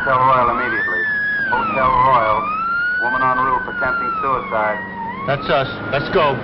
Hotel Royal immediately. Hotel Royal. Woman on roof attempting suicide. That's us. Let's go.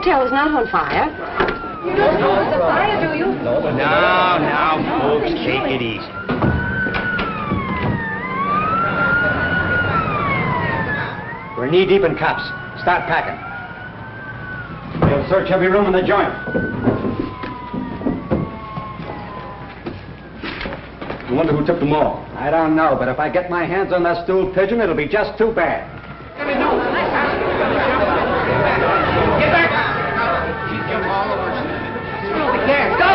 hotel is not on fire. You don't know it's a fire, do you? Now, folks, take it easy. We're knee-deep in cops. Start packing. We'll search every room in the joint. I wonder who took them all. I don't know, but if I get my hands on that stool pigeon, it'll be just too bad. Get back! Go!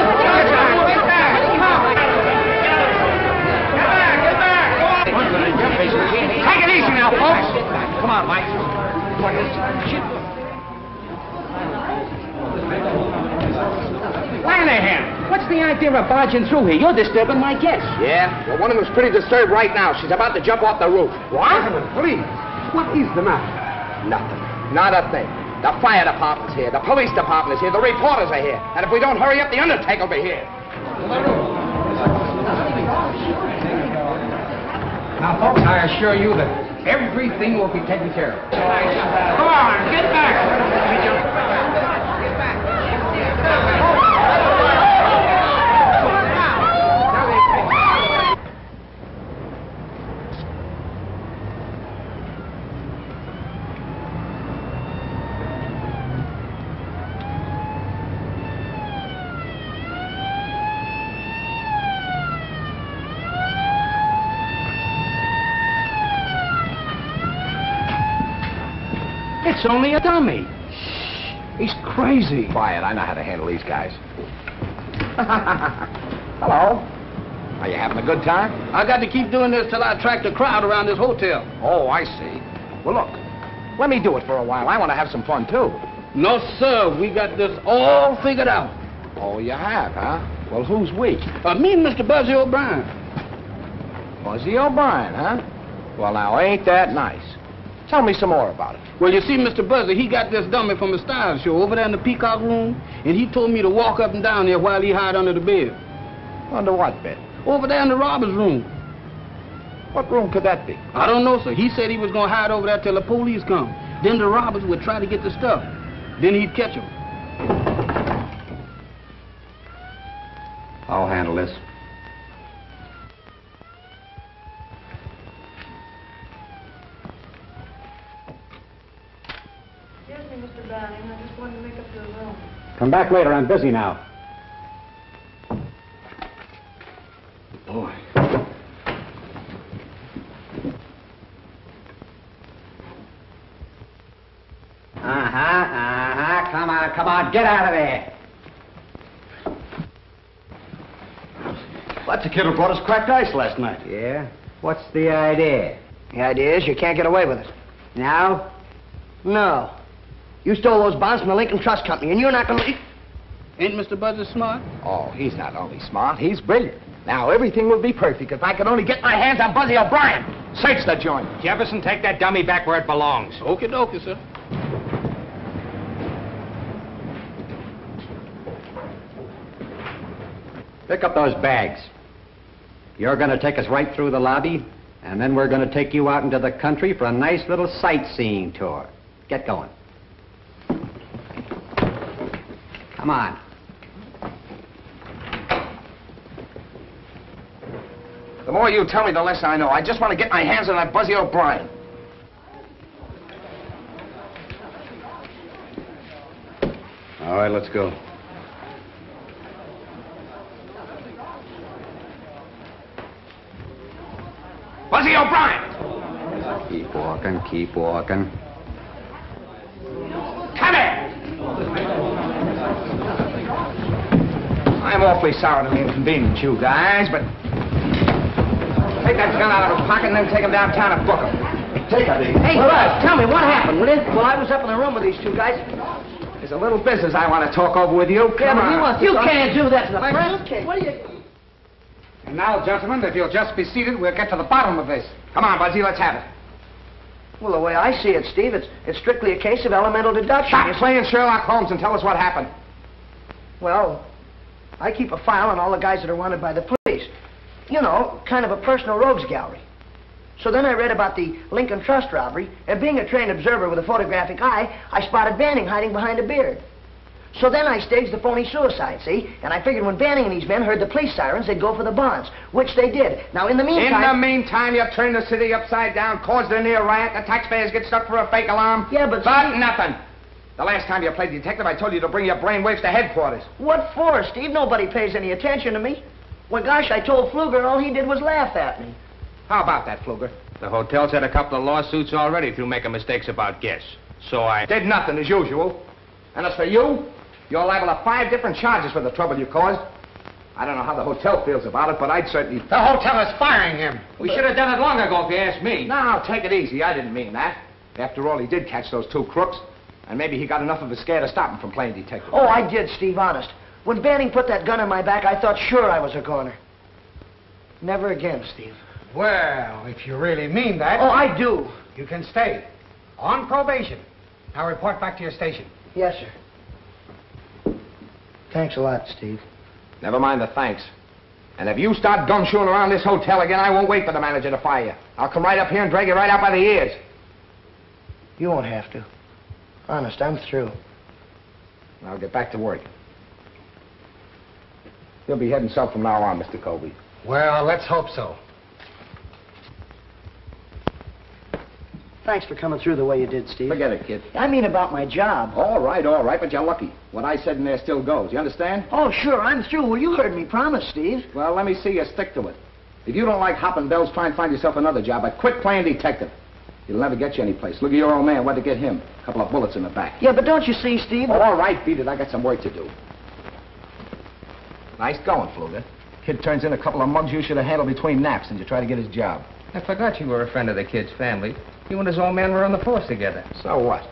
Get back! Take it easy now, folks! Come on, Mike. Lanahan, what's the idea of barging through here? You're disturbing my guests. Yeah? Well, one of them's pretty disturbed right now. She's about to jump off the roof. What? Please. What is the matter? Nothing. Not a thing. The fire department's here. The police department is here. The reporters are here. And if we don't hurry up, the undertaker will be here. Now, folks, I assure you that everything will be taken care of. Come on, get back! It's only a dummy. He's crazy. Quiet. I know how to handle these guys. Hello. Are you having a good time? I got to keep doing this till I attract a crowd around this hotel. Oh, I see. Well, look. Let me do it for a while. I want to have some fun, too. No, sir. We got this all figured out. Oh, you have, huh? Well, who's we? Me and Mr. Buzzy O'Brien. Buzzy O'Brien, huh? Well, now, ain't that nice? Tell me some more about it. Well, you see, Mr. Buzzy, he got this dummy from the style show over there in the Peacock room, and he told me to walk up and down there while he hide under the bed. Under what bed? Over there in the robber's room. What room could that be? I don't know, sir. He said he was going to hide over there till the police come. Then the robbers would try to get the stuff. Then he'd catch them. I'll handle this. Mr. Browning, I just wanted to make up your room. Come back later. I'm busy now. Boy. Come on. Get out of there. That's the kid who brought us cracked ice last night. Yeah? What's the idea? The idea is you can't get away with it. Now? No. You stole those bonds from the Lincoln Trust Company, and you're not going to leave. Ain't Mr. Buzzy smart? Oh, he's not only smart, he's brilliant. Now, everything will be perfect if I could only get my hands on Buzzy O'Brien. Search the joint. Jefferson, take that dummy back where it belongs. Okie dokie, sir. Pick up those bags. You're going to take us right through the lobby, and then we're going to take you out into the country for a nice little sightseeing tour. Get going. Come on. The more you tell me, the less I know. I just want to get my hands on that Buzzy O'Brien. All right, let's go. Buzzy O'Brien! Keep walking, keep walking. Come here! I'm awfully sorry to inconvenience you guys, but... Take that gun out of his pocket and then take him downtown and book him. Take it, easy. Hey, Russ, tell me, what happened, will you? Well, I was up in the room with these two guys. There's a little business I want to talk over with you. Come on. You can't do that to the press. What are you... And now, gentlemen, if you'll just be seated, we'll get to the bottom of this. Come on, Buzzy, let's have it. Well, the way I see it, Steve, it's strictly a case of elemental deduction. Stop playing Sherlock Holmes and tell us what happened. Well, I keep a file on all the guys that are wanted by the police. You know, kind of a personal rogues gallery. So then I read about the Lincoln Trust robbery, and being a trained observer with a photographic eye, I spotted Banning hiding behind a beard. So then I staged the phony suicide, see? And I figured when Banning and these men heard the police sirens, they'd go for the bonds, which they did. Now, in the meantime... you turned the city upside down, caused a near riot, the taxpayers get stuck for a fake alarm. Yeah, but... nothing. The last time you played detective, I told you to bring your brainwaves to headquarters. What for, Steve? Nobody pays any attention to me. Well, gosh, I told Fluger all he did was laugh at me. How about that, Fluger? The hotel's had a couple of lawsuits already through making mistakes about guests. So I... Did nothing, as usual. And as for you, you're liable to 5 different charges for the trouble you caused. I don't know how the hotel feels about it, but I'd certainly... The hotel is firing him. We should have done it long ago, if you ask me. Now, take it easy. I didn't mean that. After all, he did catch those 2 crooks. And maybe he got enough of a scare to stop him from playing detective. Oh, I did, Steve, honest. When Banning put that gun in my back, I thought sure I was a goner. Never again, Steve. Well, if you really mean that... Oh, I do. You can stay. On probation. Now report back to your station. Yes, sir. Thanks a lot, Steve. Never mind the thanks. And if you start gumshoeing around this hotel again, I won't wait for the manager to fire you. I'll come right up here and drag you right out by the ears. You won't have to. Honest, I'm through. I'll get back to work. You'll be heading south from now on, Mr. Colby. Well, let's hope so. Thanks for coming through the way you did, Steve. Forget it, kid. I mean about my job. All right, but you're lucky. What I said in there still goes. You understand? Oh, sure, I'm through. Well, you heard me promise, Steve. Well, let me see you stick to it. If you don't like hopping bells, try and find yourself another job, but quit playing detective. It'll never get you anyplace. Look at your old man. What'd it get him? A couple of bullets in the back. Yeah, but don't you see, Steve? Oh, all right, beat it. I got some work to do. Nice going, Fluger. Kid turns in a couple of mugs you should have handled between naps, and you try to get his job. I forgot you were a friend of the kid's family. You and his old man were on the force together. So what?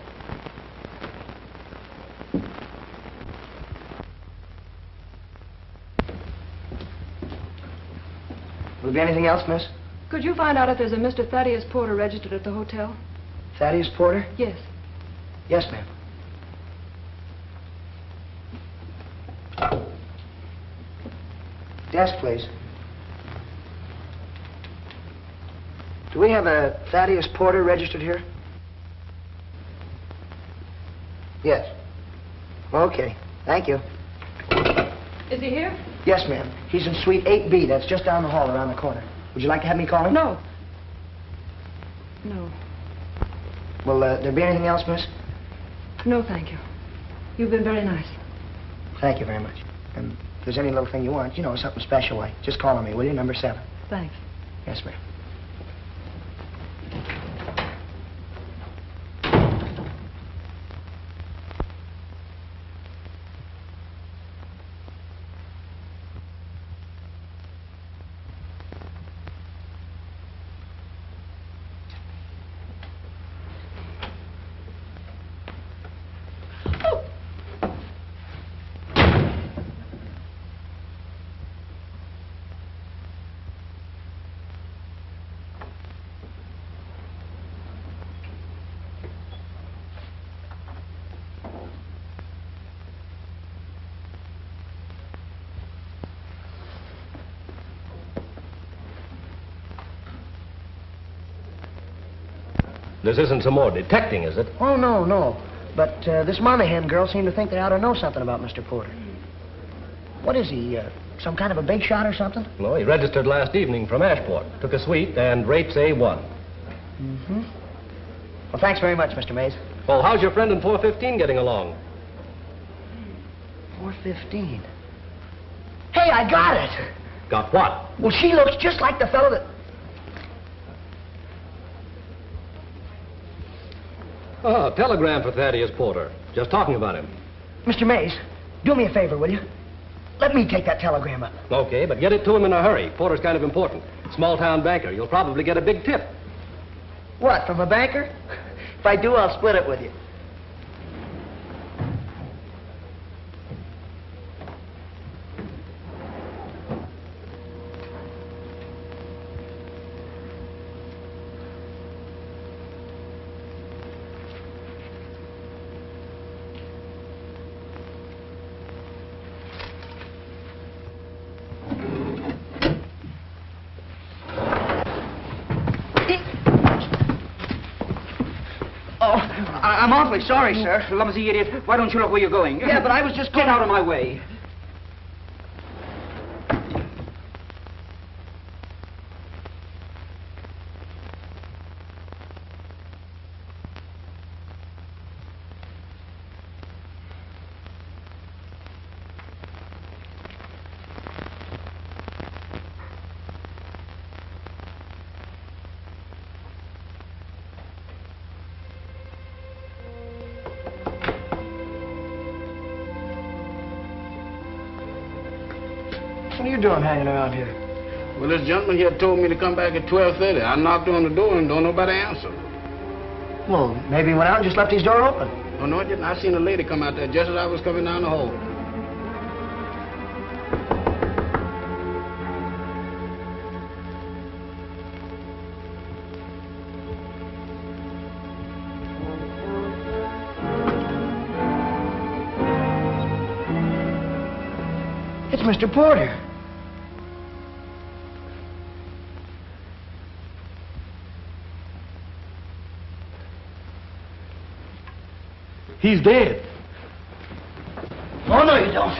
Will there be anything else, miss? Could you find out if there's a Mr. Thaddeus Porter registered at the hotel? Thaddeus Porter? Yes. Yes, ma'am. Desk, please. Do we have a Thaddeus Porter registered here? Yes. Okay. Thank you. Is he here? Yes, ma'am. He's in suite 8B. That's just down the hall around the corner. Would you like to have me call him? No. No. Will there be anything else, miss? No, thank you. You've been very nice. Thank you very much. And if there's any little thing you want, you know, something special like, just call on me, will you? Number 7. Thanks. Yes, ma'am. This isn't some more detecting, is it? Oh, no, no. But this Monahan girl seemed to think they ought to know something about Mr. Porter. What is he, Some kind of a big shot or something? No, he registered last evening from Ashport. Took a suite and rates A1. Mm-hmm. Well, thanks very much, Mr. Mays. Well, how's your friend in 415 getting along? 415. Hey, I got it! Got what? Well, she looks just like the fellow that... Oh, telegram for Thaddeus Porter. Just talking about him. Mr. Mays, do me a favor, will you? Let me take that telegram up. Okay, but get it to him in a hurry. Porter's kind of important. Small-town banker. You'll probably get a big tip. What, from a banker? If I do, I'll split it with you. I'm awfully sorry, sir. Clumsy idiot. Why don't you look where you're going? Yeah, but I was just... Get out of my way. What are you doing hanging around here? Well, this gentleman here told me to come back at 12:30. I knocked on the door and don't nobody answer. Well, maybe he went out and just left his door open. Oh, no, I didn't. I seen a lady come out there just as I was coming down the hall. It's Mr. Porter. He's dead. Oh, no, you don't.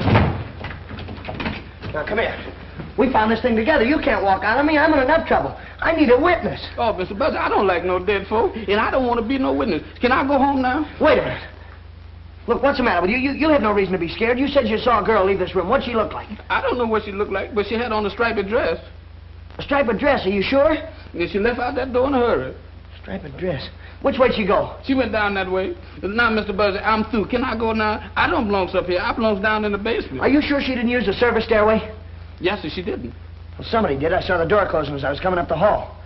Now, come here. We found this thing together. You can't walk out on me. I'm in enough trouble. I need a witness. Oh, Mr. Buzzy, I don't like no dead folk, and I don't want to be no witness. Can I go home now? Wait a minute. Look, what's the matter with you? You have no reason to be scared. You said you saw a girl leave this room. What'd she look like? I don't know what she looked like, but she had on a striped dress. A striped dress, are you sure? And she left out that door in a hurry. Striped dress. Which way'd she go? She went down that way. Now, Mr. Buzzy, I'm through. Can I go now? I don't belong up here. I belong down in the basement. Are you sure she didn't use the service stairway? Yes, sir, she didn't. Well, somebody did. I saw the door closing as I was coming up the hall.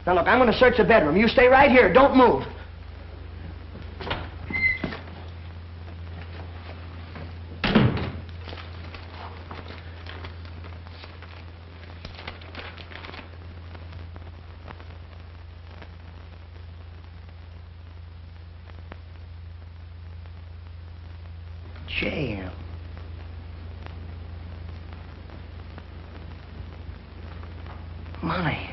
Now, look, I'm going to search the bedroom. You stay right here. Don't move. Jam. Money.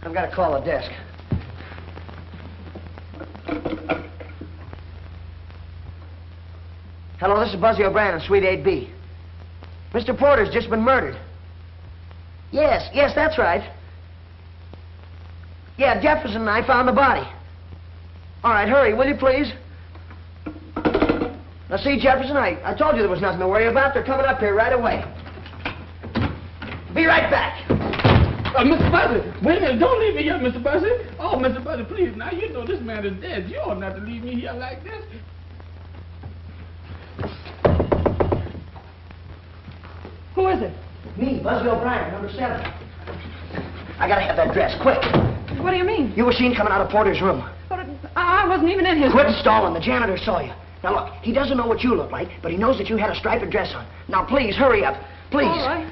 I've got to call the desk. Hello, this is Buzzy O'Brien in Suite 8B. Mr. Porter's just been murdered. Yes, that's right. Yeah, Jefferson and I found the body. All right, hurry, will you, please? Now, see, Jefferson, I told you there was nothing to worry about. They're coming up here right away. Be right back. Mr. Buzzy, wait a minute. Don't leave me here, Mr. Buzzy. Oh, Mr. Buzzy, please. Now, you know this man is dead. You ought not to leave me here like this. Who is it? Me, Buzzy O'Brien, number 7. I gotta have that dress, quick. What do you mean? You were seen coming out of Porter's room. But I wasn't even in his Quit room. stalling. The janitor saw you. Now, look, he doesn't know what you look like, but he knows that you had a striped dress on. Now, please, hurry up. Please. All right.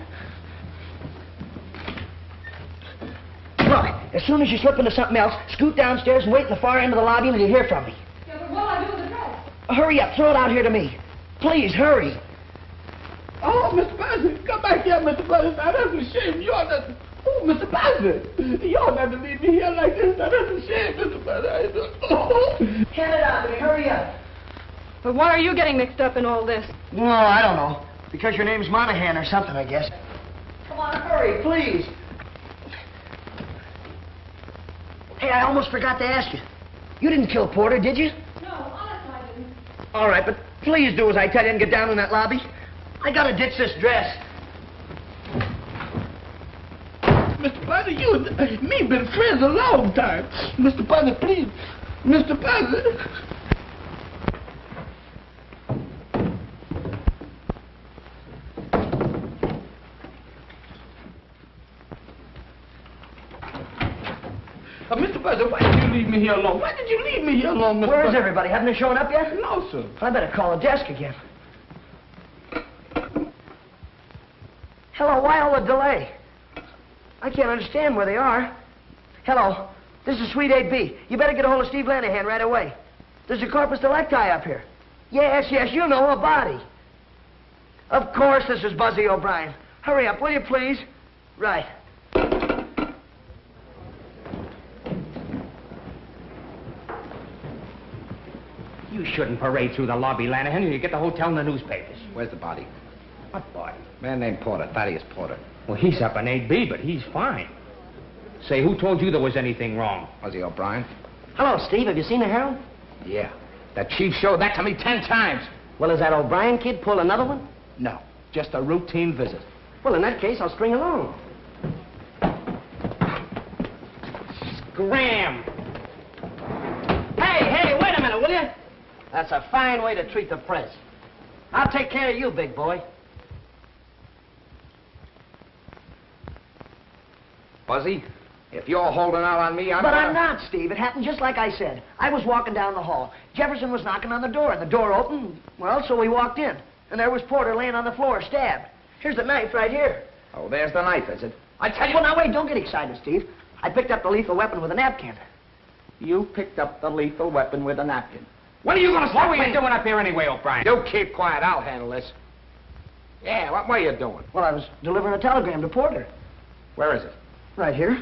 Look, as soon as you slip into something else, scoot downstairs and wait in the far end of the lobby until you hear from me. Yeah, but what'll I do with the dress? Hurry up. Throw it out here to me. Please, hurry. Mr. Buzzy, come back here, Mr. Buzzy. Now, that's a shame. You ought not... Oh, Mr. Buzzy, you ought not to leave me here like this. Now, that's a shame, Mr. Buzzy. Oh. Hand it out to me. Hurry up. But why are you getting mixed up in all this? No, I don't know. Because your name's Monahan or something, I guess. Come on, hurry, please. Hey, I almost forgot to ask you. You didn't kill Porter, did you? No, honest I didn't. All right, but please do as I tell you and get down in that lobby. I gotta ditch this dress. Mr. Buzzy, you and me been friends a long time. Mr. Buzzy, please. Mr. Buzzy. Mr. Buzzy, why did you leave me here alone? Why did you leave me here alone, Mr. Where's Buzzy? everybody? Haven't they shown up yet? No, sir. I better call the desk again. Hello, why all the delay? I can't understand where they are. Hello, this is Suite 8B. You better get a hold of Steve Lanahan right away. There's a corpus delicti up here. Yes, you know, a body. Of course, this is Buzzy O'Brien. Hurry up, will you, please? Right. You shouldn't parade through the lobby, Lanahan. You get the hotel in the newspapers. Where's the body? What body? Man named Porter, Thaddeus Porter. Well, he's up in 8B, but he's fine. Say, who told you there was anything wrong? Buzzy O'Brien? Hello, Steve. Have you seen the Herald? Yeah. The chief showed that to me 10 times. Well, has that O'Brien kid pulled another one? No, just a routine visit. Well, in that case, I'll string along. Scram! Hey, wait a minute, will you? That's a fine way to treat the press. I'll take care of you, big boy. Buzzy, if you're holding out on me, But I'm not, Steve. It happened just like I said. I was walking down the hall. Jefferson was knocking on the door, and the door opened. Well, so we walked in. And there was Porter laying on the floor, stabbed. Here's the knife right here. Oh, there's the knife, is it? I tell you... Well, now, wait, don't get excited, Steve. I picked up the lethal weapon with a napkin. You picked up the lethal weapon with a napkin. What are you going to stop? What were you doing up here anyway, O'Brien? You keep quiet. I'll handle this. Yeah, what were you doing? Well, I was delivering a telegram to Porter. Where is it? Right here.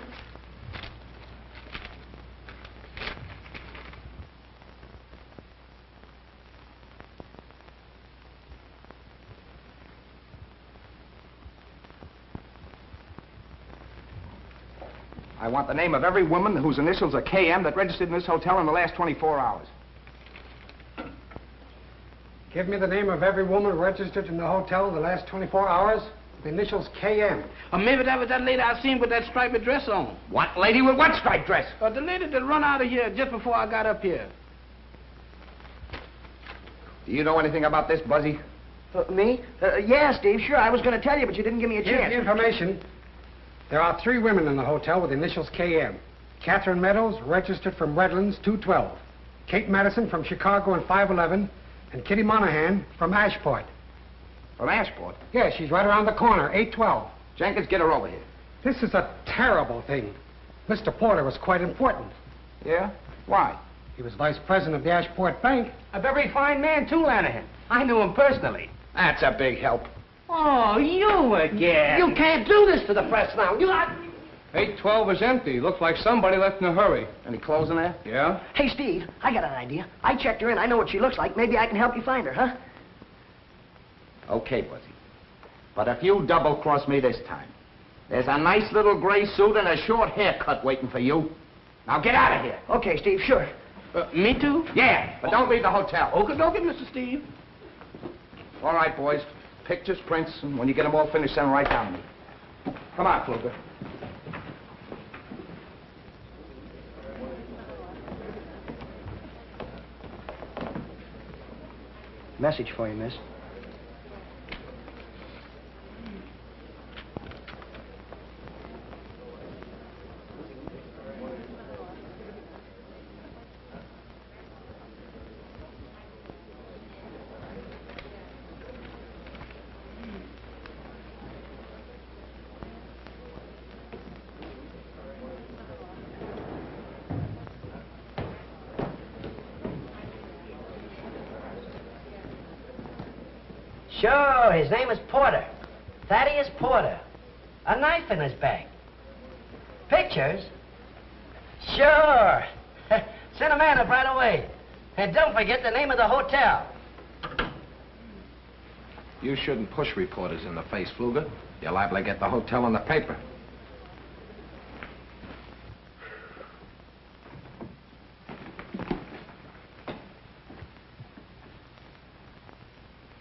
I want the name of every woman whose initials are KM that registered in this hotel in the last 24 hours. Give me the name of every woman registered in the hotel in the last 24 hours. The initials KM. Or maybe that was that lady I seen with that striped dress on. What lady with what striped dress? The lady that run out of here just before I got up here. Do you know anything about this, Buzzy? Me? Yeah, Steve, sure. I was going to tell you, but you didn't give me a Here's chance. the information. There are 3 women in the hotel with the initials KM. Catherine Meadows, registered from Redlands, 212. Kate Madison from Chicago and 511. And Kitty Monahan from Ashport. From Ashport? Yeah, she's right around the corner, 812. Jenkins, get her over here. This is a terrible thing. Mr. Porter was quite important. Yeah? Why? He was vice president of the Ashport Bank. A very fine man, too, Lanahan. I knew him personally. That's a big help. Oh, you again. You can't do this to the press now. You... 812 is empty. Looks like somebody left in a hurry. Any clothes in there? Yeah? Hey, Steve, I got an idea. I checked her in. I know what she looks like. Maybe I can help you find her, huh? Okay, Buzzy. But if you double-cross me this time, there's a nice little gray suit and a short haircut waiting for you. Now get out of here. Okay, Steve, sure. Me too? Yeah, but don't leave the hotel. Okay, Mr. Steve. All right, boys. Pictures, prints, and when you get them all finished, send them right down to me. Come on, Fluger. Message for you, miss. Sure, his name is Porter. Thaddeus Porter. A knife in his bag. Pictures? Sure. Send a man up right away. And don't forget the name of the hotel. You shouldn't push reporters in the face, Fluger. You're liable to get the hotel in the paper.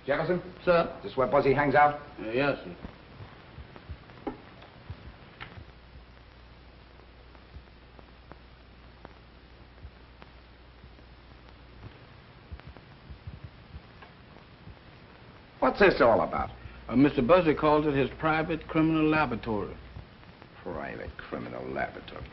Jefferson? Sir? Is this where Buzzy hangs out? Yes, sir. What's this all about? Mr. Buzzy calls it his private criminal laboratory. Private criminal laboratory.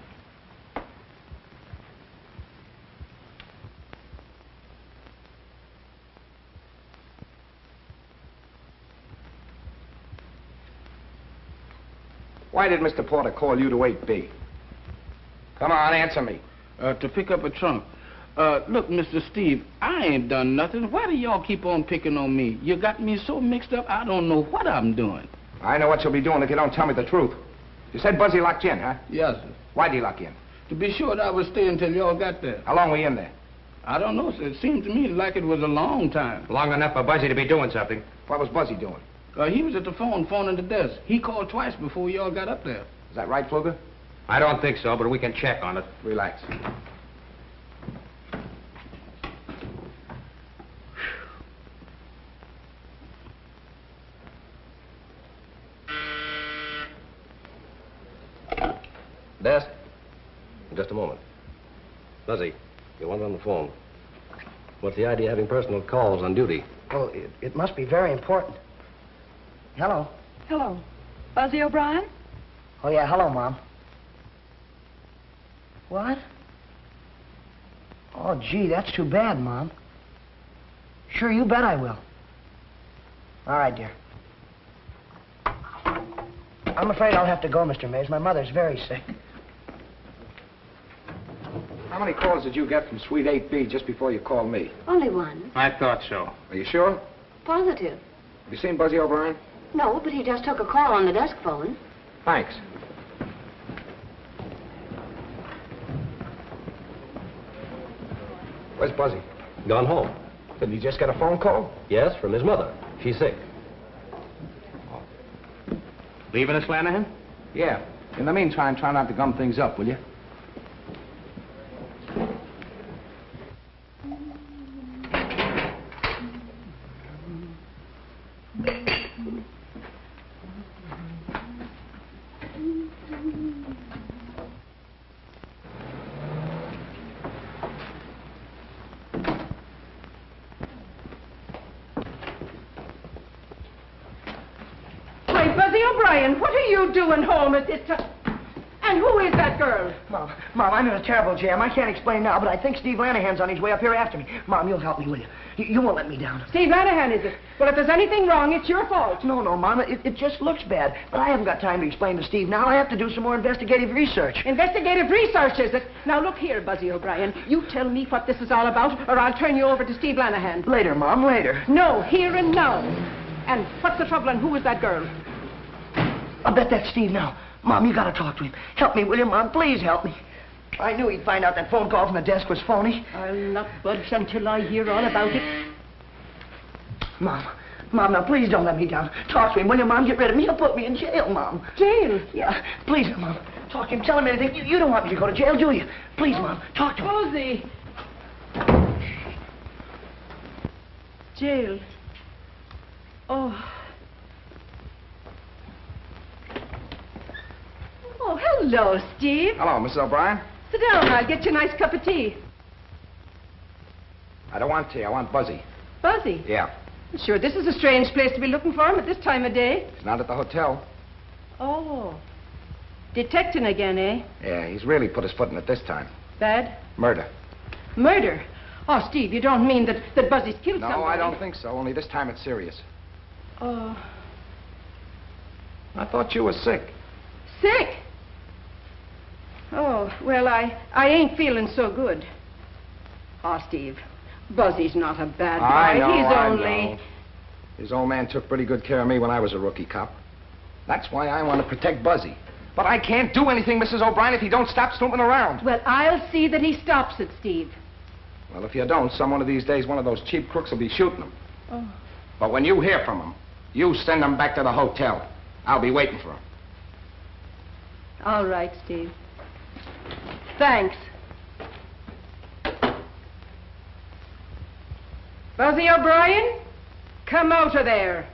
Why did Mr. Porter call you to 8B? Come on, answer me. To pick up a trunk. Look, Mr. Steve, I ain't done nothing. Why do y'all keep on picking on me? You got me so mixed up, I don't know what I'm doing. I know what you'll be doing if you don't tell me the truth. You said Buzzy locked you in, huh? Yes, sir. Why'd he lock you in? To be sure that I would stay until y'all got there. How long were you in there? I don't know, sir. It seemed to me like it was a long time. Long enough for Buzzy to be doing something. What was Buzzy doing? He was at the phoning the desk. He called twice before y'all got up there. Is that right, Fluger? I don't think so, but we can check on it. Relax. Desk? Just a moment. Buzzy, you want on the phone. What's the idea of having personal calls on duty? Well, it must be very important. Hello. Hello. Buzzy O'Brien? Oh, yeah, hello, Mom. What? Oh, gee, that's too bad, Mom. Sure, you bet I will. All right, dear. I'm afraid I'll have to go, Mr. Mays. My mother's very sick. How many calls did you get from Suite 8B just before you called me? Only one. I thought so. Are you sure? Positive. Have you seen Buzzy O'Brien? No, but he just took a call on the desk phone. Thanks. Where's Buzzy? Gone home. Did he just get a phone call? Yes, from his mother. She's sick. Leaving us, Lanahan? Yeah. In the meantime, try not to gum things up, will you? What are you doing home at this time? And who is that girl? Mom, I'm in a terrible jam. I can't explain now, but I think Steve Lanahan's on his way up here after me. Mom, you'll help me, will you? You won't let me down. Steve Lanahan, is it? Well, if there's anything wrong, it's your fault. No, Mom, it just looks bad. But I haven't got time to explain to Steve now. I have to do some more investigative research. Investigative research, is it? Now, look here, Buzzy O'Brien. You tell me what this is all about, or I'll turn you over to Steve Lanahan. Later, Mom, later. No, here and now. And what's the trouble, and who is that girl? I'll bet that's Steve now. Mom, you gotta talk to him. Help me, will you, Mom? Please help me. I knew he'd find out that phone call from the desk was phony. I'll not budge until I hear all about it. Mom, now please don't let me down. Talk to him, will you, Mom? Get rid of me. He'll put me in jail, Mom. Jail? Yeah, please, Mom. Talk to him. Tell him anything. You don't want me to go to jail, do you? Please, Mom. Talk to him. Buzzy. Jail. Oh. Oh, hello, Steve. Hello, Mrs. O'Brien. Sit down. I'll get you a nice cup of tea. I don't want tea. I want Buzzy. Buzzy? Yeah. Sure, this is a strange place to be looking for him at this time of day. He's not at the hotel. Oh. Detecting again, eh? Yeah, he's really put his foot in it this time. Bad? Murder. Murder? Oh, Steve, you don't mean that Buzzy's killed somebody? No, I don't think so. Only this time it's serious. Oh. I thought you were sick. Sick? Oh, well, I ain't feeling so good. Oh, Steve, Buzzy's not a bad guy. I know, He's I only... know. His old man took pretty good care of me when I was a rookie cop. That's why I want to protect Buzzy. But I can't do anything, Mrs. O'Brien, if he don't stop snooping around. Well, I'll see that he stops it, Steve. Well, if you don't, some one of these days, one of those cheap crooks will be shooting him. Oh. But when you hear from him, you send him back to the hotel. I'll be waiting for him. All right, Steve. Thanks. Buzzy O'Brien, come out of there.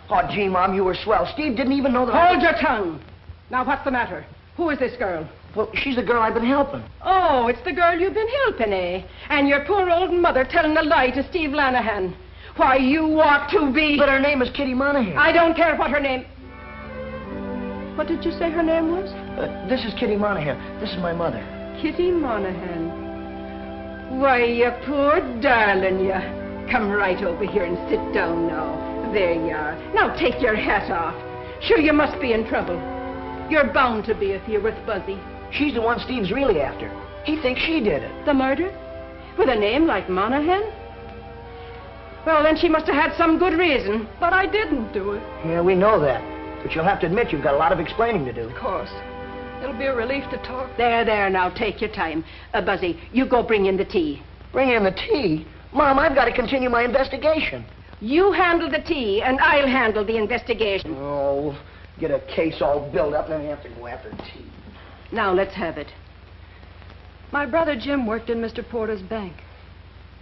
Oh, gee, Mom, you were swell. Steve didn't even know that. Hold your tongue. Now, what's the matter? Who is this girl? Well, she's the girl I've been helping. Oh, it's the girl you've been helping, eh? And your poor old mother telling a lie to Steve Lanahan. Why, you ought to be... But her name is Kitty Monahan. I don't care what her name... What did you say her name was? This is Kitty Monahan. This is my mother. Kitty Monahan. Why, you poor darling, you. Come right over here and sit down now. There you are. Now take your hat off. Sure, you must be in trouble. You're bound to be if you're with Buzzy. She's the one Steve's really after. He thinks she did it. The murder? With a name like Monahan? Well, then she must have had some good reason. But I didn't do it. Yeah, we know that. But you'll have to admit you've got a lot of explaining to do. Of course. It'll be a relief to talk. There, now, take your time. Buzzy, you go bring in the tea. Bring in the tea? Mom, I've got to continue my investigation. You handle the tea, and I'll handle the investigation. Oh, get a case all built up, and then you have to go after tea. Now, let's have it. My brother Jim worked in Mr. Porter's bank.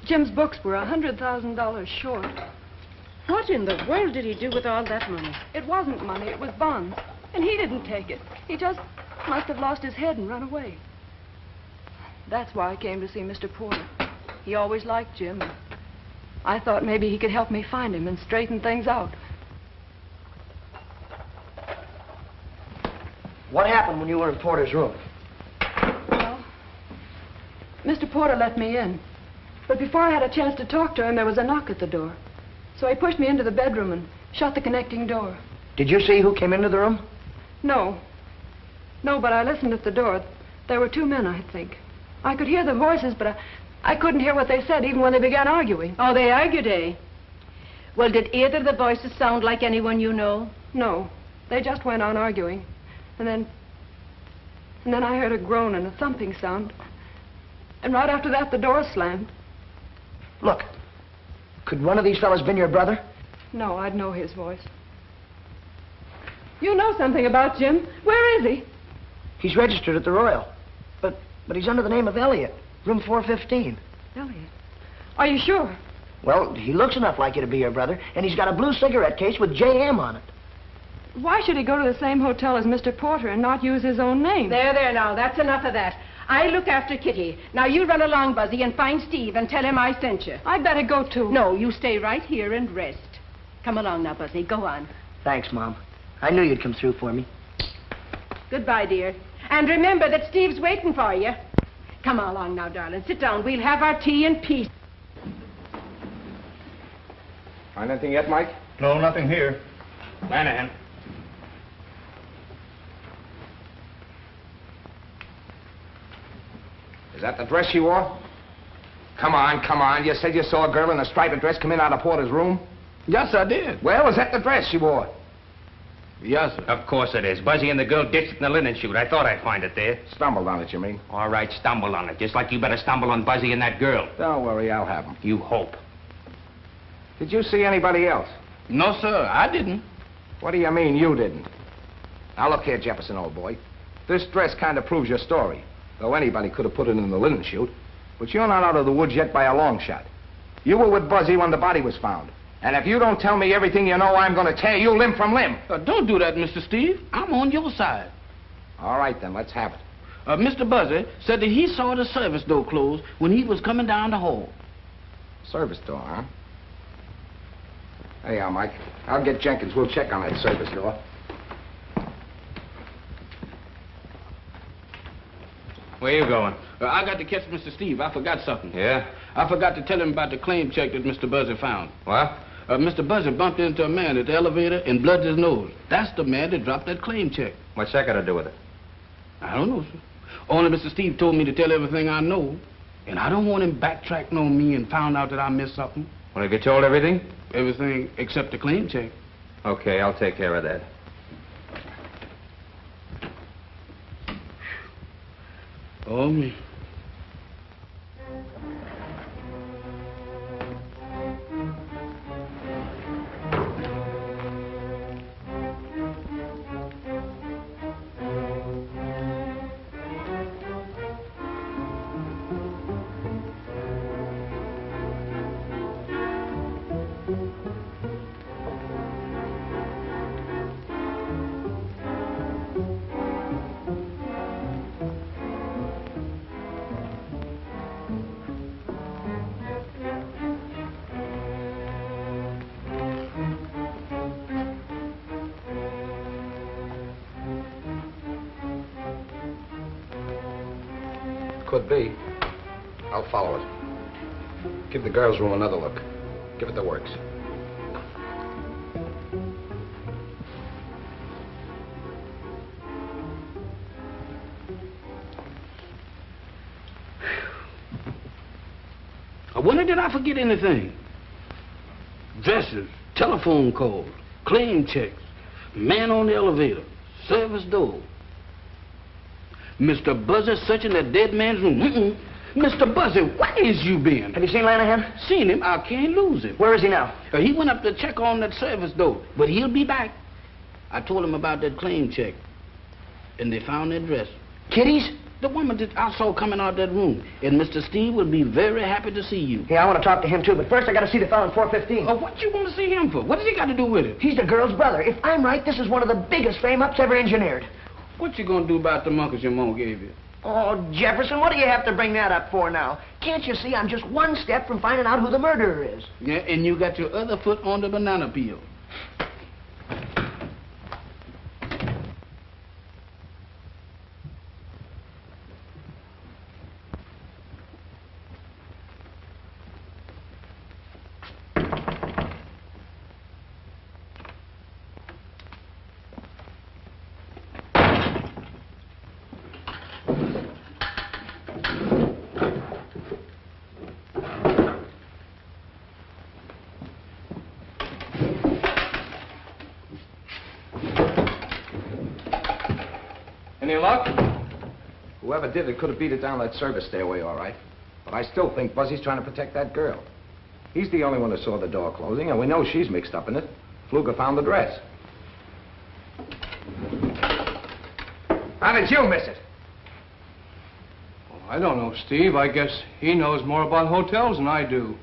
Jim's books were $100,000 short. What in the world did he do with all that money? It wasn't money, it was bonds. And he didn't take it. He just must have lost his head and run away. That's why I came to see Mr. Porter. He always liked Jim. I thought maybe he could help me find him and straighten things out. What happened when you were in Porter's room? Well, Mr. Porter let me in. But before I had a chance to talk to him, there was a knock at the door. So he pushed me into the bedroom and shut the connecting door. Did you see who came into the room? No. No, but I listened at the door. There were two men, I think. I could hear the voices, but I couldn't hear what they said even when they began arguing. Oh, they argued, eh? Well, did either of the voices sound like anyone you know? No. They just went on arguing. And then I heard a groan and a thumping sound. And right after that, the door slammed. Look, could one of these fellas been your brother? No, I'd know his voice. You know something about Jim. Where is he? He's registered at the Royal. But he's under the name of Elliott, room 415. Elliott? Are you sure? Well, he looks enough like you to be your brother, and he's got a blue cigarette case with JM on it. Why should he go to the same hotel as Mr. Porter and not use his own name? There, now, that's enough of that. I look after Kitty. Now, you run along, Buzzy, and find Steve and tell him I sent you. I'd better go, too. No, you stay right here and rest. Come along now, Buzzy. Go on. Thanks, Mom. I knew you'd come through for me. Goodbye, dear. And remember that Steve's waiting for you. Come along now, darling. Sit down. We'll have our tea in peace. Find anything yet, Mike? No, nothing here. Lanahan. Is that the dress she wore? Come on. You said you saw a girl in a striped dress come in out of Porter's room? Yes, I did. Well, is that the dress she wore? Yes, sir. Of course it is. Buzzy and the girl ditched it in the linen chute. I thought I'd find it there. Stumbled on it, you mean? All right, stumble on it. Just like you better stumble on Buzzy and that girl. Don't worry, I'll have them. You hope. Did you see anybody else? No, sir, I didn't. What do you mean, you didn't? Now, look here, Jefferson, old boy. This dress kind of proves your story. Though anybody could have put it in the linen chute. But you're not out of the woods yet by a long shot. You were with Buzzy when the body was found. And if you don't tell me everything you know, I'm going to tear you limb from limb. Don't do that, Mr. Steve. I'm on your side. All right, then, let's have it. Mr. Buzzy said that he saw the service door closed when he was coming down the hall. Service door, huh? Hey, Mike. I'll get Jenkins. We'll check on that service door. Where you going? I got to catch Mr. Steve. I forgot something. Yeah? I forgot to tell him about the claim check that Mr. Buzzy found. What? Mr. Buzzy bumped into a man at the elevator and bludged his nose. That's the man that dropped that claim check. What's that got to do with it? I don't know, sir. Only Mr. Steve told me to tell everything I know. And I don't want him backtracking on me and found out that I missed something. Well, have you told everything? Everything except the claim check. Okay, I'll take care of that. Oh, me. Could be. I'll follow it. Give the girls' room another look. Give it the works. I wonder did I forget anything? Dresses, telephone calls, claim checks, man on the elevator, service door. Mr. Buzzy searching that dead man's room. Mr. Buzzy, where is you been? Have you seen Lanahan? Seen him. I can't lose him. Where is he now? He went up to check on that service door, but he'll be back. I told him about that claim check, and they found that dress. Kitty's? The woman that I saw coming out of that room. And Mr. Steve will be very happy to see you. Yeah, I want to talk to him, too, but first I got to see the fellow in 415. Oh, what you want to see him for? What has he got to do with it? He's the girl's brother. If I'm right, this is one of the biggest frame-ups ever engineered. What you gonna do about the monkeys your mom gave you? Oh, Jefferson, what do you have to bring that up for now? Can't you see I'm just one step from finding out who the murderer is? Yeah, and you got your other foot on the banana peel. Any luck? Whoever did it could have beat it down that service stairway, all right. But I still think Buzzy's trying to protect that girl. He's the only one who saw the door closing, and we know she's mixed up in it. Fluger found the dress. How did you miss it? Well, I don't know, Steve. I guess he knows more about hotels than I do.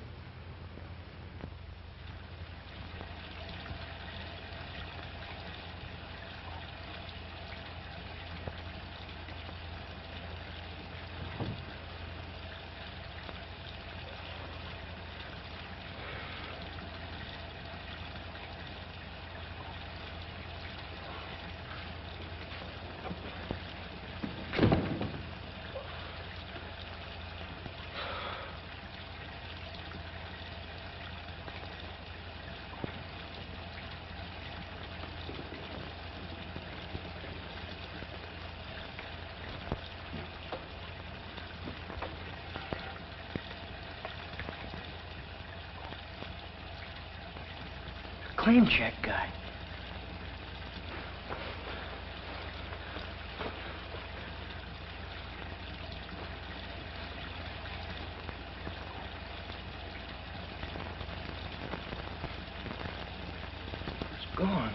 Claim check guy. It's gone.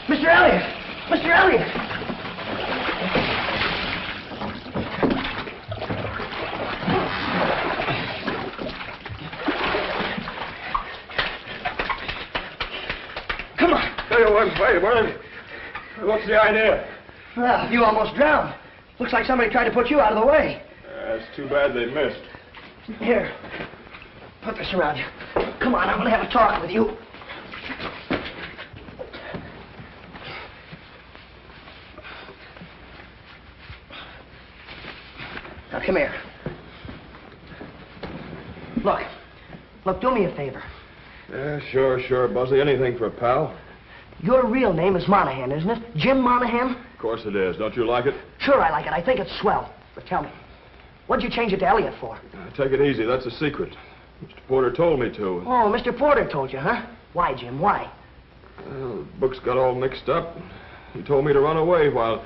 Mr. Elliott! Mr. Elliott! Come on! Wait. What's the idea? Well, you almost drowned. Looks like somebody tried to put you out of the way. It's too bad they missed. Here, put this around you. Come on, I'm going to have a talk with you. Come here. Look, do me a favor. Yeah, sure, Buzzy. Anything for a pal. Your real name is Monahan, isn't it? Jim Monahan? Of course it is. Don't you like it? Sure I like it. I think it's swell. But tell me, what'd you change it to Elliott for? Take it easy. That's a secret. Mr. Porter told me to. Oh, Mr. Porter told you, huh? Why, Jim, why? Well, the books got all mixed up. He told me to run away while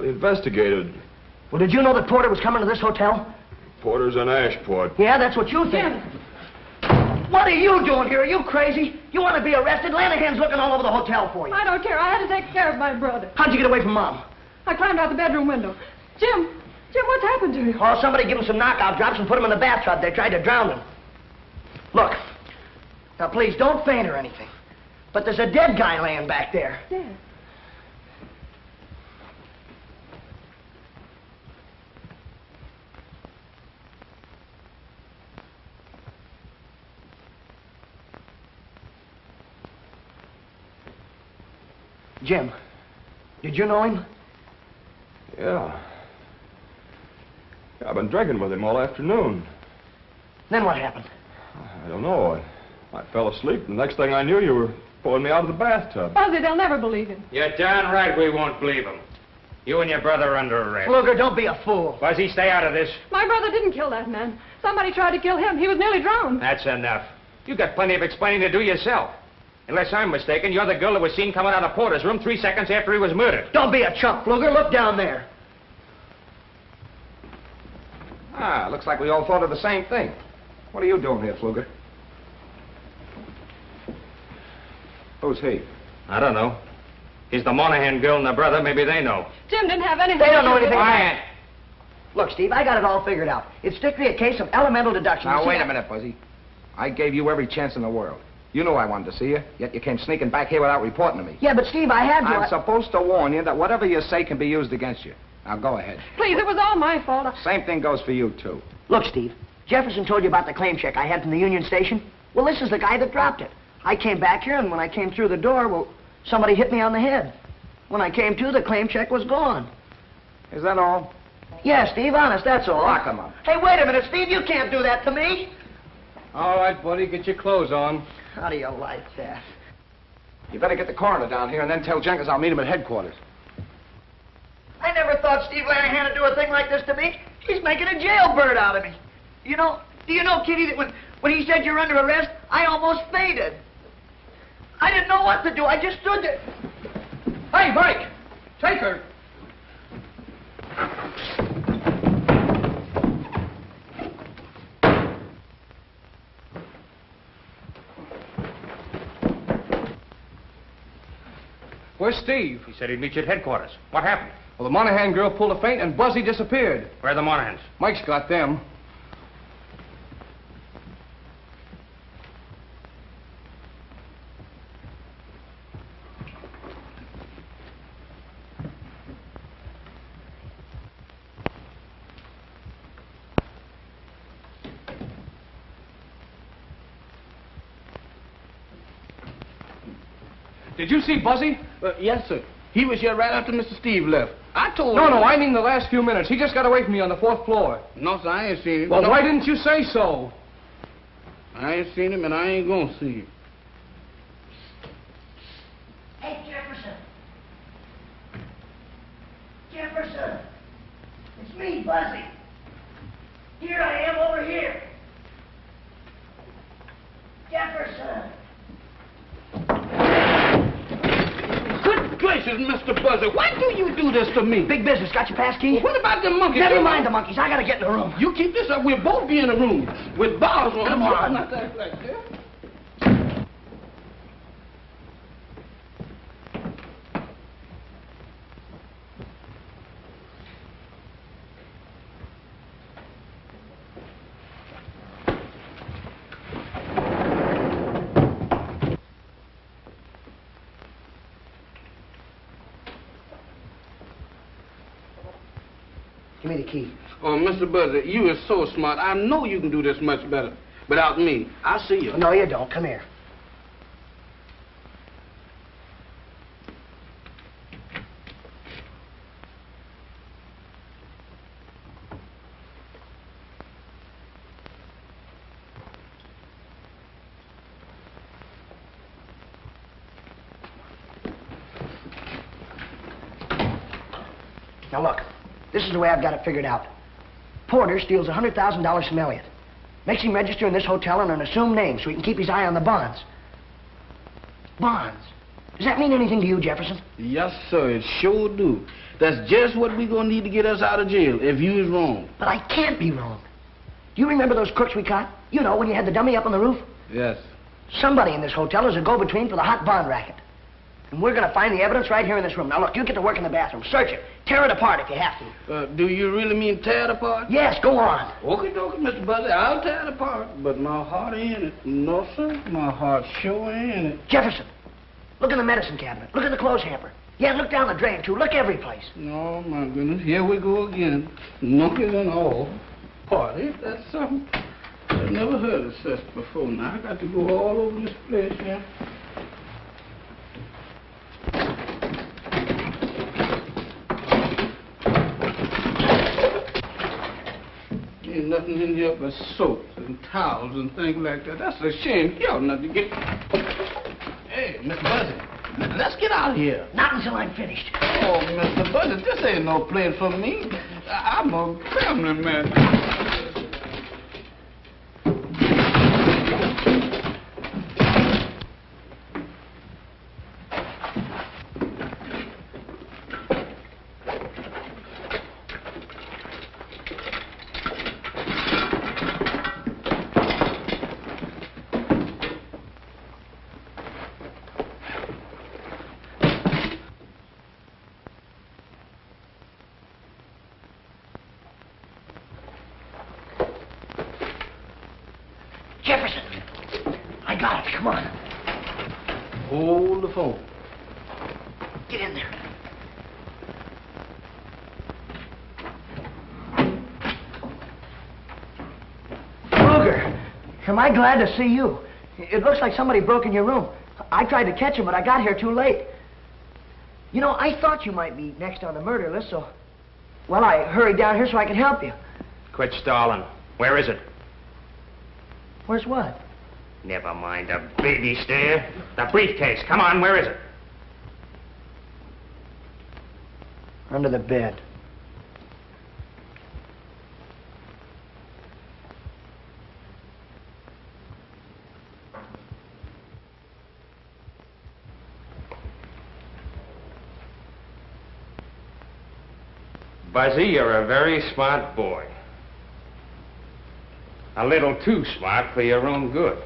he investigated. Well, did you know that Porter was coming to this hotel? Porter's in Ashport. Yeah, that's what you think. Jim! What are you doing here? Are you crazy? You want to be arrested? Lanahan's looking all over the hotel for you. I don't care. I had to take care of my brother. How'd you get away from Mom? I climbed out the bedroom window. Jim, what's happened to you? Oh, somebody gave him some knockout drops and put him in the bathtub. They tried to drown him. Look, now please don't faint or anything. But there's a dead guy laying back there. Dead? Jim, did you know him? Yeah. I've been drinking with him all afternoon. Then what happened? I don't know. I fell asleep, and the next thing I knew, you were pulling me out of the bathtub. Buzzy, they'll never believe him. You're darn right we won't believe him. You and your brother are under arrest. Fluger, don't be a fool. Buzzy, stay out of this. My brother didn't kill that man. Somebody tried to kill him. He was nearly drowned. That's enough. You got plenty of explaining to do yourself. Unless I'm mistaken, you're the girl that was seen coming out of Porter's room 3 seconds after he was murdered. Don't be a chump, Fluger. Look down there. Ah, looks like we all thought of the same thing. What are you doing here, Fluger? Who's he? I don't know. He's the Monahan girl and the brother. Maybe they know. Jim didn't have anything. They don't know anything. Quiet. Look, Steve, I got it all figured out. It's strictly a case of elemental deduction. Now, wait a minute, Buzzy. I gave you every chance in the world. You knew I wanted to see you, yet you came sneaking back here without reporting to me. Yeah, but Steve, I had to. I'm supposed to warn you that whatever you say can be used against you. Now, go ahead. Please, it was all my fault. Same thing goes for you, too. Look, Steve, Jefferson told you about the claim check I had from the Union Station. Well, this is the guy that dropped it. I came back here, and when I came through the door, well, somebody hit me on the head. When I came to, the claim check was gone. Is that all? Yeah, Steve, honest, that's all. Lock him up. Hey, wait a minute, Steve, you can't do that to me. All right, buddy, get your clothes on. How do you like that? You better get the coroner down here and then tell Jenkins I'll meet him at headquarters. I never thought Steve Lanahan would do a thing like this to me. He's making a jailbird out of me. Do you know, Kitty, that when he said you're under arrest, I almost fainted. I didn't know what to do. I just stood there. Hey, Mike! Take her! Where's Steve? He said he'd meet you at headquarters. What happened? Well, the Monahan girl pulled a feint and Buzzy disappeared. Where are the Monahans? Mike's got them. Did you see Buzzy? Yes, sir. He was here right after Mr. Steve left. I told him... No, I mean the last few minutes. He just got away from me on the 4th floor. No, sir, I ain't seen him. Well, no. why didn't you say so? I ain't seen him, and I ain't gonna see him. Hey, Jefferson. Jefferson. It's me, Buzzy. Here I am over here. Jefferson. Good gracious, Mr. Buzzy, why do you do this to me? Big business. Got your pass key? Well, what about the monkeys? Never mind the monkeys. I gotta get in the room. You keep this up, we'll both be in a room with bars on. Come on. Not that like that. Give me the key. Oh, Mr. Buzzy, you are so smart. I know you can do this much better without me. I'll see you. No, you don't. Come here. Now, look, this is the way I've got it figured out. Porter steals $100,000 from Elliott. Makes him register in this hotel under an assumed name so he can keep his eye on the bonds. Bonds? Does that mean anything to you, Jefferson? Yes, sir, it sure do. That's just what we're gonna need to get us out of jail if you is wrong. But I can't be wrong. Do you remember those crooks we caught? You know, when you had the dummy up on the roof? Yes. Somebody in this hotel is a go-between for the hot bond racket. And we're gonna find the evidence right here in this room. Now, look, you get to work in the bathroom. Search it. Tear it apart if you have to. Do you really mean tear it apart? Yes, go on. Okay, Mr. Buzzy, I'll tear it apart. But my heart ain't in it. No, sir, my heart sure ain't in it. Jefferson, look in the medicine cabinet. Look in the clothes hamper. Yeah, look down the drain, too. Look every place. Oh, my goodness. Here we go again. Monkeys and all. Party? That's something. I've never heard of such before. Now, I got to go all over this place here. Ain't nothing in here but soaps and towels and things like that. That's a shame. You ought not to get... Hey, Mr. Buzzy, let's get out of here. Not until I'm finished. Oh, Mr. Buzzy, this ain't no place for me. I'm a family man. Jefferson, I got it. Come on. Hold the phone. Get in there. Fluger, am I glad to see you? It looks like somebody broke in your room. I tried to catch him, but I got here too late. You know, I thought you might be next on the murder list, so... Well, I hurried down here so I could help you. Quit stalling. Where is it? Where's what? Never mind the baby stare. The briefcase. Come on, where is it? Under the bed. Buzzy, you're a very smart boy. A little too smart for your own good.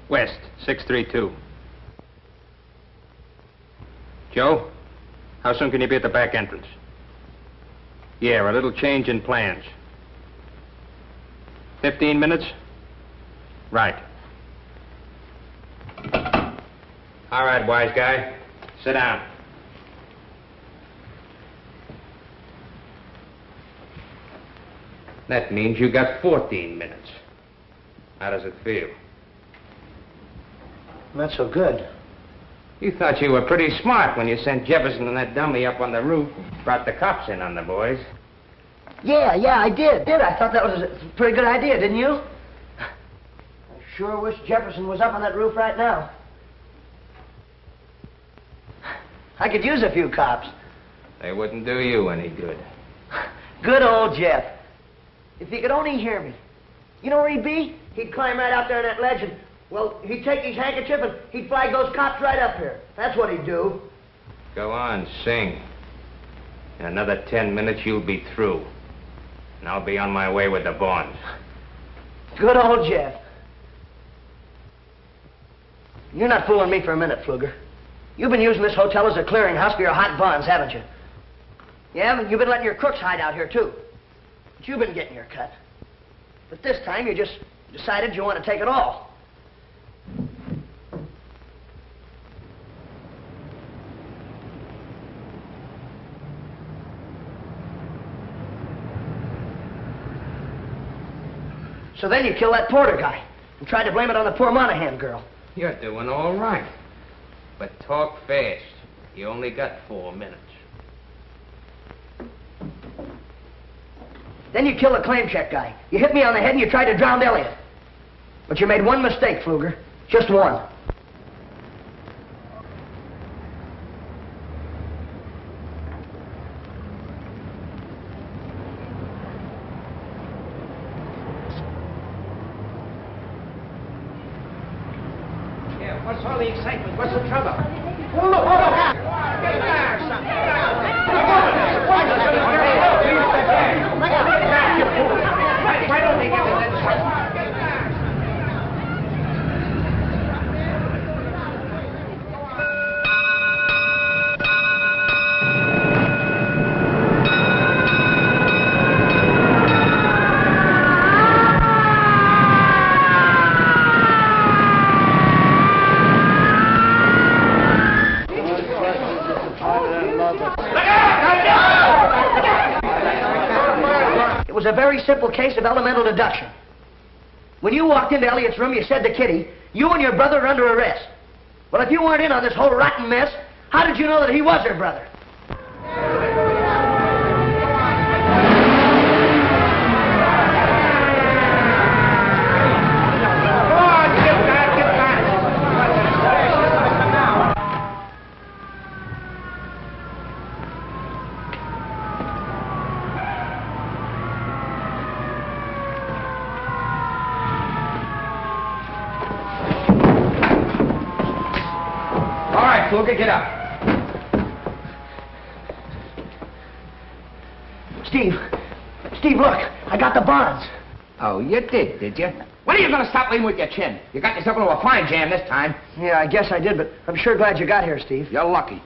West, 632. Joe, how soon can you be at the back entrance? Yeah, a little change in plans. 15 minutes? Right. All right, wise guy. Sit down. That means you got 14 minutes. How does it feel? Not so good. You thought you were pretty smart when you sent Jefferson and that dummy up on the roof, brought the cops in on the boys. Yeah, I did. I thought that was a pretty good idea, didn't you? I sure wish Jefferson was up on that roof right now. I could use a few cops. They wouldn't do you any good. Good old Jeff. If he could only hear me. You know where he'd be? He'd climb right out there in that ledge and, well, he'd take his handkerchief and he'd flag those cops right up here. That's what he'd do. Go on, sing. In another 10 minutes, you'll be through. And I'll be on my way with the bonds. Good old Jeff. You're not fooling me for a minute, Fluger. You've been using this hotel as a clearinghouse for your hot bonds, haven't you? Yeah, but you've been letting your crooks hide out here, too. But you've been getting your cut. But this time, you just decided you want to take it all. So then you kill that Porter guy and tried to blame it on the poor Monahan girl. You're doing all right. But talk fast. You only got 4 minutes. Then you killed the claim check guy. You hit me on the head and you tried to drown Elliott. But you made one mistake, Fluger. Just one. What's all the excitement? What's the trouble? Hold up, hold up! Get back, son! Why don't they get in that truck? It was a very simple case of elemental deduction. When you walked into Elliott's room, you said to Kitty, you and your brother are under arrest. Well, if you weren't in on this whole rotten mess, how did you know that he was her brother? Fluger, get up. Steve, look, I got the bonds. Oh, you did you? When are you going to stop leaning with your chin? You got yourself into a fine jam this time. Yeah, I guess I did, but I'm sure glad you got here, Steve. You're lucky.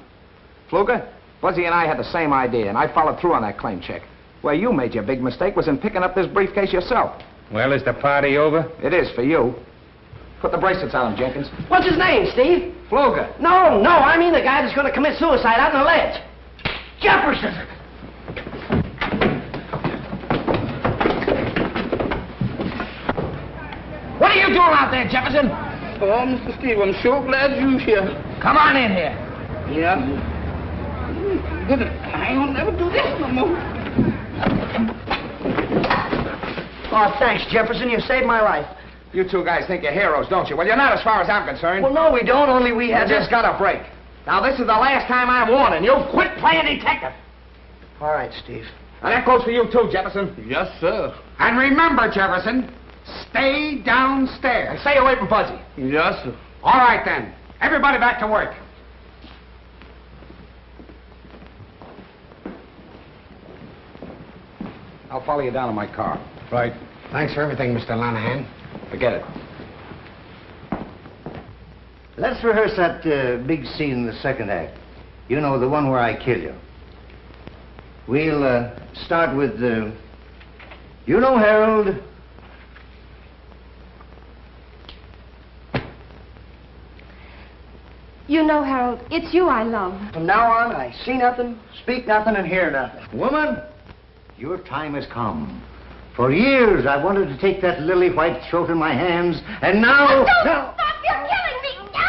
Fluger, Buzzy and I had the same idea, and I followed through on that claim check. Where you made your big mistake was in picking up this briefcase yourself. Well, is the party over? It is for you. Put the bracelets on him, Jenkins. What's his name, Steve? Fluger. No, I mean the guy that's going to commit suicide out on the ledge. Jefferson! What are you doing out there, Jefferson? Oh, Mr. Steve, I'm sure glad you're here. Come on in here. Yeah? Good. I ain't gonna never do this no more. Oh, thanks, Jefferson. You saved my life. You two guys think you're heroes, don't you? Well, you're not as far as I'm concerned. Well, no, we don't. Only we have just got a break. Now, this is the last time I'm warning you. Quit playing detective. All right, Steve. And that goes for you, too, Jefferson. Yes, sir. And remember, Jefferson, stay downstairs. And stay away from Buzzy. Yes, sir. All right, then. Everybody back to work. I'll follow you down in my car. Right. Thanks for everything, Mr. Lanahan. Forget it. Let's rehearse that big scene in the second act. You know, the one where I kill you. We'll start with, you know, Harold. You know, Harold, it's you I love. From now on, I see nothing, speak nothing, and hear nothing. Woman, your time has come. For years, I wanted to take that lily white throat in my hands, and now... Oh, don't stop! You're killing me! No!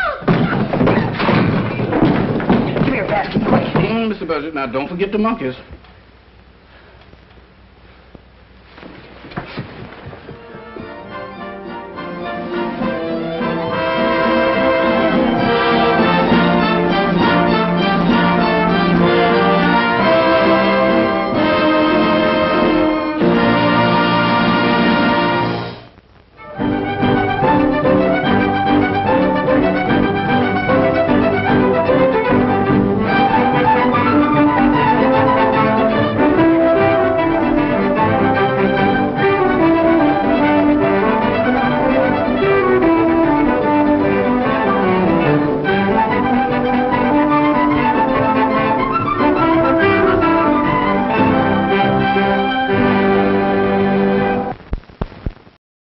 Give me your basket, quick. Mr. Buzzy, now don't forget the monkeys.